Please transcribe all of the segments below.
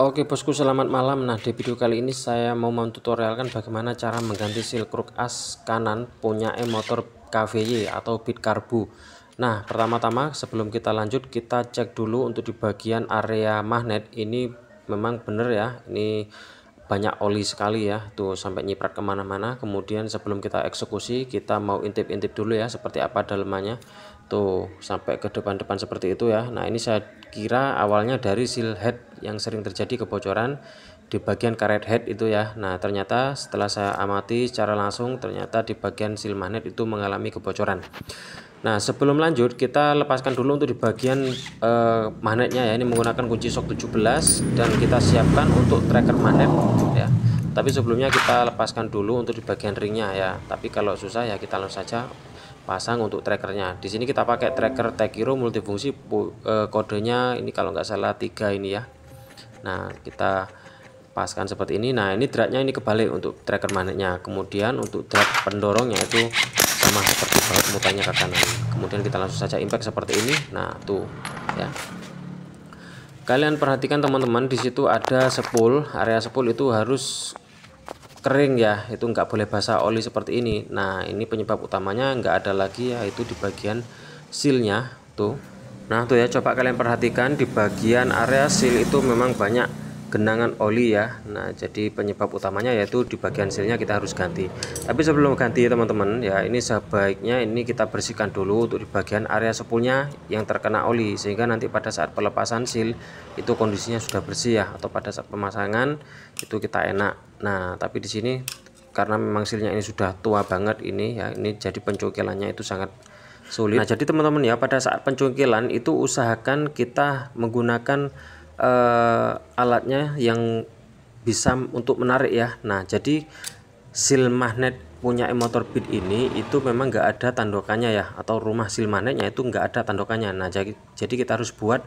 Oke bosku, selamat malam. Nah, di video kali ini saya mau tutorialkan bagaimana cara mengganti seal kruk as kanan punya motor KVY atau Bit Karbu. Nah, pertama-tama sebelum kita lanjut, kita cek dulu untuk di bagian area magnet ini memang benar ya, ini banyak oli sekali ya, tuh sampai nyiprat kemana-mana. Kemudian sebelum kita eksekusi, kita mau intip-intip dulu ya seperti apa dalemannya, tuh sampai ke depan-depan seperti itu ya. Nah, ini saya kira awalnya dari seal head yang sering terjadi kebocoran di bagian karet head itu ya. Nah, ternyata setelah saya amati secara langsung, ternyata di bagian seal magnet itu mengalami kebocoran. Nah, sebelum lanjut kita lepaskan dulu untuk di bagian magnetnya ya. Ini menggunakan kunci shock 17 dan kita siapkan untuk tracker magnet ya. Tapi sebelumnya kita lepaskan dulu untuk di bagian ringnya ya. Tapi kalau susah ya kita langsung saja pasang untuk trackernya. Di sini kita pakai tracker Tekiro multifungsi, kodenya ini kalau nggak salah 3 ini ya. Nah, kita paskan seperti ini. Nah, ini dratnya ini kebalik untuk tracker magnetnya. Kemudian untuk drat pendorongnya itu sama seperti baut mutarnya ke kanan. Kemudian kita langsung saja impact seperti ini. Nah, tuh ya. Kalian perhatikan teman-teman, di situ ada spool. Area spool itu harus kering ya, itu nggak boleh basah oli seperti ini. Nah, ini penyebab utamanya nggak ada lagi ya, itu di bagian sealnya tuh. Nah, tuh ya, coba kalian perhatikan di bagian area seal itu memang banyak genangan oli ya. Nah, jadi penyebab utamanya yaitu di bagian sealnya kita harus ganti. Tapi sebelum ganti teman-teman ya, ini sebaiknya ini kita bersihkan dulu untuk di bagian area spoolnya yang terkena oli, sehingga nanti pada saat pelepasan seal itu kondisinya sudah bersih ya, atau pada saat pemasangan itu kita enak. Nah, tapi di sini karena memang sealnya ini sudah tua banget ini ya, ini jadi pencokilannya itu sangat sulit. Nah, jadi teman-teman ya, pada saat pencokilan itu usahakan kita menggunakan alatnya yang bisa untuk menarik ya. Nah, jadi seal magnet punya motor Bit ini itu memang nggak ada tandokannya ya, atau rumah seal magnetnya itu nggak ada tandokannya. Nah, jadi kita harus buat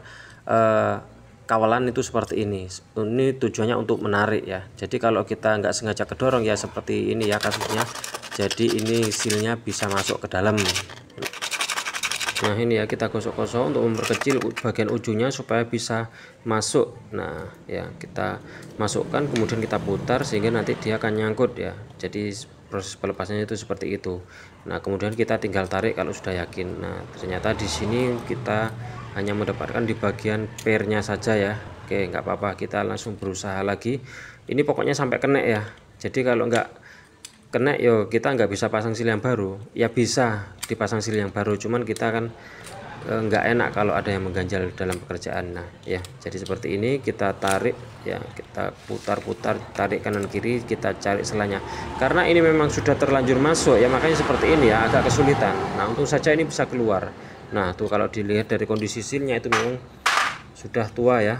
kawalan itu seperti ini. Ini tujuannya untuk menarik ya. Jadi kalau kita nggak sengaja kedorong ya seperti ini ya kasusnya, jadi ini sealnya bisa masuk ke dalam. Nah, ini ya, kita gosok-gosok untuk memperkecil bagian ujungnya supaya bisa masuk. Nah ya, kita masukkan kemudian kita putar sehingga nanti dia akan nyangkut ya. Jadi proses pelepasannya itu seperti itu. Nah, kemudian kita tinggal tarik kalau sudah yakin. Nah, ternyata di sini kita hanya mendapatkan di bagian pairnya saja ya. Oke, nggak apa-apa, kita langsung berusaha lagi. Ini pokoknya sampai kena ya. Jadi kalau nggak kena yo kita nggak bisa pasang seal yang baru ya, bisa dipasang seal yang baru, cuman kita kan nggak enak kalau ada yang mengganjal dalam pekerjaan. Nah ya, jadi seperti ini kita tarik ya, kita putar-putar, tarik kanan kiri, kita cari selanya, karena ini memang sudah terlanjur masuk ya, makanya seperti ini ya, agak kesulitan. Nah, untung saja ini bisa keluar. Nah, tuh kalau dilihat dari kondisi sealnya itu memang sudah tua ya,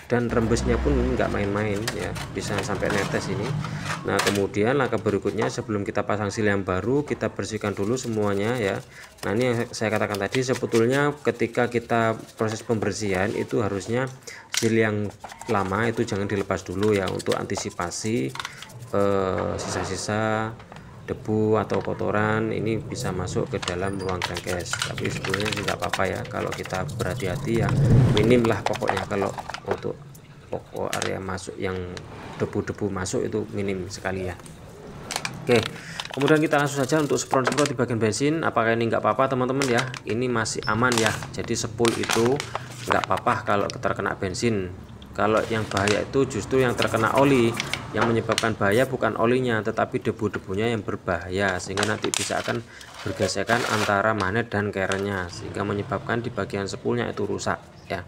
dan rembesnya pun nggak main-main ya, bisa sampai netes ini. Nah, kemudian langkah berikutnya sebelum kita pasang seal yang baru, kita bersihkan dulu semuanya ya. Nah, ini yang saya katakan tadi, sebetulnya ketika kita proses pembersihan itu harusnya seal yang lama itu jangan dilepas dulu ya, untuk antisipasi sisa-sisa debu atau kotoran ini bisa masuk ke dalam ruang crankcase. Tapi sebetulnya tidak apa-apa ya kalau kita berhati-hati ya, minim lah pokoknya. Kalau untuk pokok area masuk yang debu-debu masuk itu minim sekali ya. Oke, kemudian kita langsung saja untuk semprot-semprot di bagian bensin. Apakah ini nggak apa-apa teman-teman ya, ini masih aman ya. Jadi spool itu nggak apa-apa kalau terkena bensin. Kalau yang bahaya itu justru yang terkena oli. Yang menyebabkan bahaya bukan olinya, tetapi debu-debunya yang berbahaya, sehingga nanti bisa akan bergesekan antara magnet dan kerennya, sehingga menyebabkan di bagian spoolnya itu rusak ya.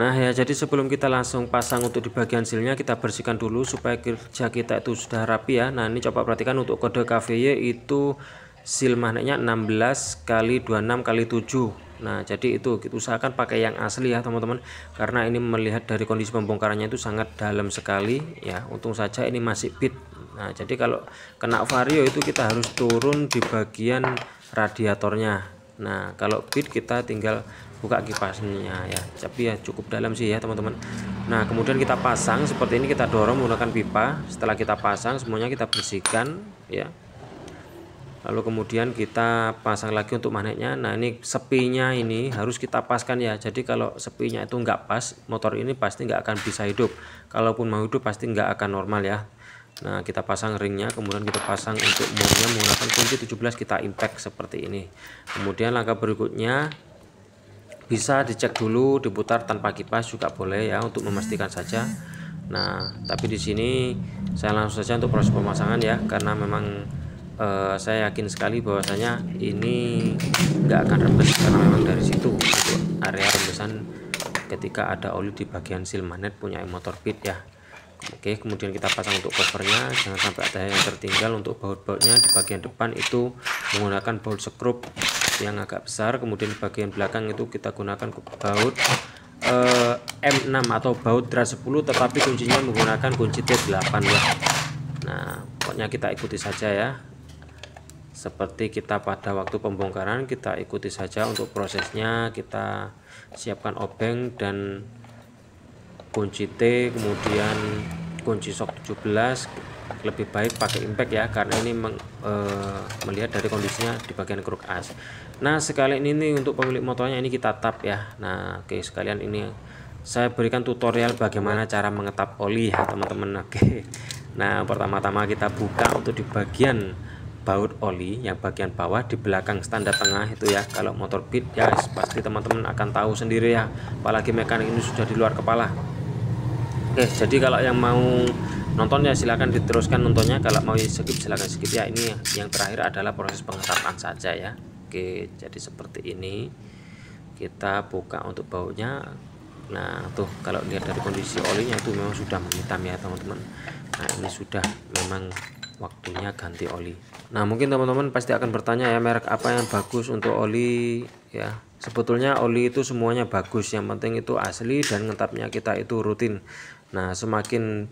Nah ya, jadi sebelum kita langsung pasang untuk di bagian sealnya, kita bersihkan dulu supaya kerja kita itu sudah rapi ya. Nah, ini coba perhatikan untuk kode KVY itu seal magnetnya 16 x 26 x 7. Nah, jadi itu kita usahakan pakai yang asli ya teman-teman, karena ini melihat dari kondisi pembongkarannya itu sangat dalam sekali ya. Untung saja ini masih Bit. Nah, jadi kalau kena vario itu kita harus turun di bagian radiatornya. Nah, kalau Bit kita tinggal buka kipasnya ya, tapi ya cukup dalam sih ya teman-teman. Nah, kemudian kita pasang seperti ini, kita dorong menggunakan pipa. Setelah kita pasang semuanya, kita bersihkan ya. lalu kemudian kita pasang lagi untuk magnetnya. Nah ini sepinya ini harus kita paskan ya, jadi kalau sepinya itu nggak pas, motor ini pasti nggak akan bisa hidup, kalaupun mau hidup pasti nggak akan normal ya. Nah kita pasang ringnya, kemudian kita pasang untuk murnya menggunakan kunci 17, kita impact seperti ini. Kemudian langkah berikutnya bisa dicek dulu, diputar tanpa kipas juga boleh ya, untuk memastikan saja. Nah tapi di sini saya langsung saja untuk proses pemasangan ya, karena memang saya yakin sekali bahwasanya ini nggak akan rembes, karena memang dari situ untuk area rembesan ketika ada oli di bagian seal magnet punya motor Beat ya. Oke, kemudian kita pasang untuk covernya, jangan sampai ada yang tertinggal. Untuk baut-bautnya di bagian depan itu menggunakan baut skrup yang agak besar, kemudian di bagian belakang itu kita gunakan baut M6 atau baut drat 10, tetapi kuncinya menggunakan kunci T8 ya. Nah pokoknya kita ikuti saja ya, seperti kita pada waktu pembongkaran, kita ikuti saja untuk prosesnya. Kita siapkan obeng dan kunci T, kemudian kunci shock 17. Lebih baik pakai impact ya, karena ini melihat dari kondisinya di bagian kruk as. Nah sekalian ini untuk pemilik motornya ini kita tap ya. Nah oke, sekalian ini saya berikan tutorial bagaimana cara mengetap oli ya teman-teman. Oke, nah pertama-tama kita buka untuk di bagian baut oli yang bagian bawah di belakang standar tengah itu ya. Kalau motor Beat ya pasti teman-teman akan tahu sendiri ya, apalagi mekanik ini sudah di luar kepala. Oke, jadi kalau yang mau nonton ya silahkan diteruskan nontonnya, kalau mau skip silahkan skip ya. Ini yang terakhir adalah proses pengetapan saja ya. Oke, jadi seperti ini kita buka untuk bautnya. Nah tuh kalau lihat dari kondisi olinya itu memang sudah menghitam ya teman-teman. Nah ini sudah memang waktunya ganti oli. Nah mungkin teman-teman pasti akan bertanya ya, merek apa yang bagus untuk oli ya. Sebetulnya oli itu semuanya bagus, yang penting itu asli dan ngetapnya kita itu rutin. Nah semakin